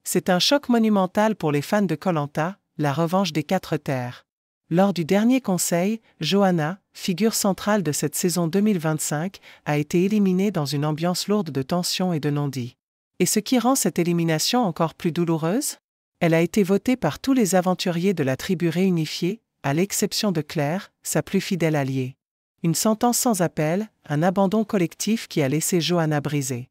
C'est un choc monumental pour les fans de Koh-Lanta, la revanche des 4 terres. Lors du dernier conseil, Johanna, figure centrale de cette saison 2025, a été éliminée dans une ambiance lourde de tension et de non-dits. Et ce qui rend cette élimination encore plus douloureuse? Elle a été votée par tous les aventuriers de la tribu réunifiée, à l'exception de Claire, sa plus fidèle alliée. Une sentence sans appel, un abandon collectif qui a laissé Johanna brisée.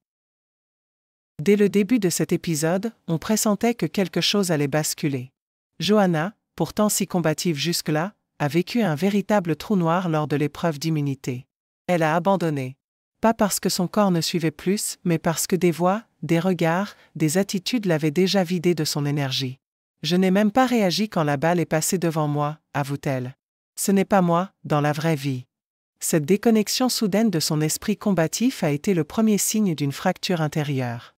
Dès le début de cet épisode, on pressentait que quelque chose allait basculer. Johanna, pourtant si combative jusque-là, a vécu un véritable trou noir lors de l'épreuve d'immunité. Elle a abandonné. Pas parce que son corps ne suivait plus, mais parce que des voix, des regards, des attitudes l'avaient déjà vidée de son énergie. « Je n'ai même pas réagi quand la balle est passée devant moi », avoue-t-elle. « Ce n'est pas moi, dans la vraie vie. » Cette déconnexion soudaine de son esprit combatif a été le premier signe d'une fracture intérieure.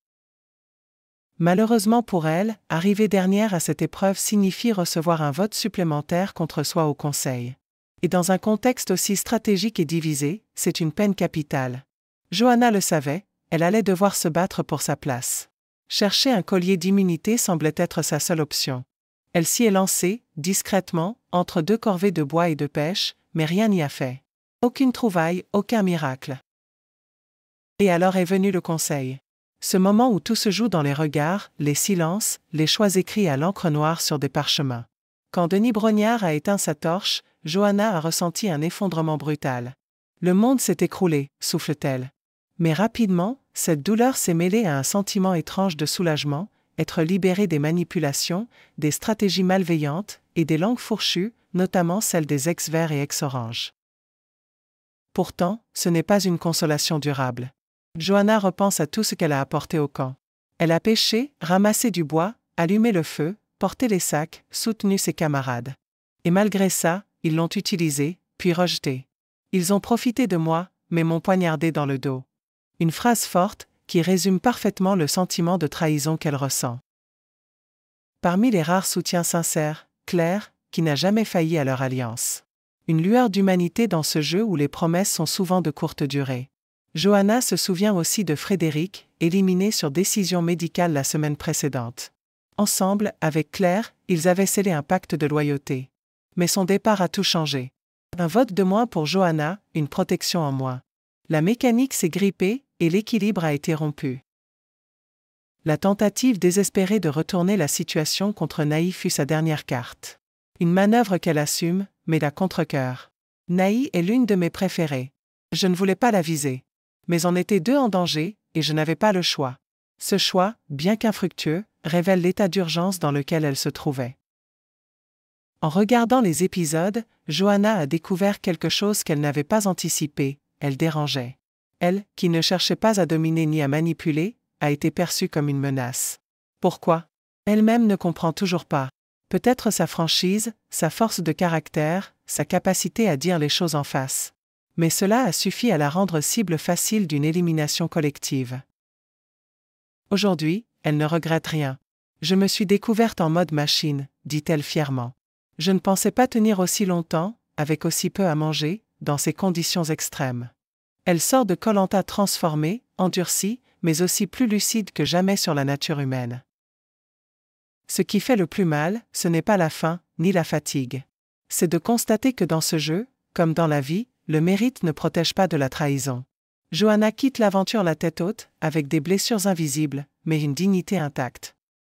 Malheureusement pour elle, arriver dernière à cette épreuve signifie recevoir un vote supplémentaire contre soi au Conseil. Et dans un contexte aussi stratégique et divisé, c'est une peine capitale. Johanna le savait, elle allait devoir se battre pour sa place. Chercher un collier d'immunité semblait être sa seule option. Elle s'y est lancée, discrètement, entre 2 corvées de bois et de pêche, mais rien n'y a fait. Aucune trouvaille, aucun miracle. Et alors est venu le Conseil. Ce moment où tout se joue dans les regards, les silences, les choix écrits à l'encre noire sur des parchemins. Quand Denis Brognard a éteint sa torche, Johanna a ressenti un effondrement brutal. Le monde s'est écroulé, souffle-t-elle. Mais rapidement, cette douleur s'est mêlée à un sentiment étrange de soulagement, être libérée des manipulations, des stratégies malveillantes et des langues fourchues, notamment celles des ex-Verts et ex-Orange. Pourtant, ce n'est pas une consolation durable. Johanna repense à tout ce qu'elle a apporté au camp. Elle a pêché, ramassé du bois, allumé le feu, porté les sacs, soutenu ses camarades. Et malgré ça, ils l'ont utilisé, puis rejeté. Ils ont profité de moi, mais m'ont poignardé dans le dos. Une phrase forte, qui résume parfaitement le sentiment de trahison qu'elle ressent. Parmi les rares soutiens sincères, Claire, qui n'a jamais failli à leur alliance. Une lueur d'humanité dans ce jeu où les promesses sont souvent de courte durée. Johanna se souvient aussi de Frédéric, éliminé sur décision médicale la semaine précédente. Ensemble, avec Claire, ils avaient scellé un pacte de loyauté. Mais son départ a tout changé. Un vote de moins pour Johanna, une protection en moins. La mécanique s'est grippée et l'équilibre a été rompu. La tentative désespérée de retourner la situation contre Naï fut sa dernière carte. Une manœuvre qu'elle assume, mais à contre-cœur. Naï est l'une de mes préférées. Je ne voulais pas la viser. Mais on était 2 en danger, et je n'avais pas le choix. Ce choix, bien qu'infructueux, révèle l'état d'urgence dans lequel elle se trouvait. En regardant les épisodes, Johanna a découvert quelque chose qu'elle n'avait pas anticipé, elle dérangeait. Elle, qui ne cherchait pas à dominer ni à manipuler, a été perçue comme une menace. Pourquoi? Elle-même ne comprend toujours pas. Peut-être sa franchise, sa force de caractère, sa capacité à dire les choses en face. Mais cela a suffi à la rendre cible facile d'une élimination collective. Aujourd'hui, elle ne regrette rien. « Je me suis découverte en mode machine », dit-elle fièrement. « Je ne pensais pas tenir aussi longtemps, avec aussi peu à manger, dans ces conditions extrêmes. » Elle sort de Koh-Lanta transformée, endurcie, mais aussi plus lucide que jamais sur la nature humaine. Ce qui fait le plus mal, ce n'est pas la faim, ni la fatigue. C'est de constater que dans ce jeu, comme dans la vie, le mérite ne protège pas de la trahison. Johanna quitte l'aventure la tête haute, avec des blessures invisibles, mais une dignité intacte.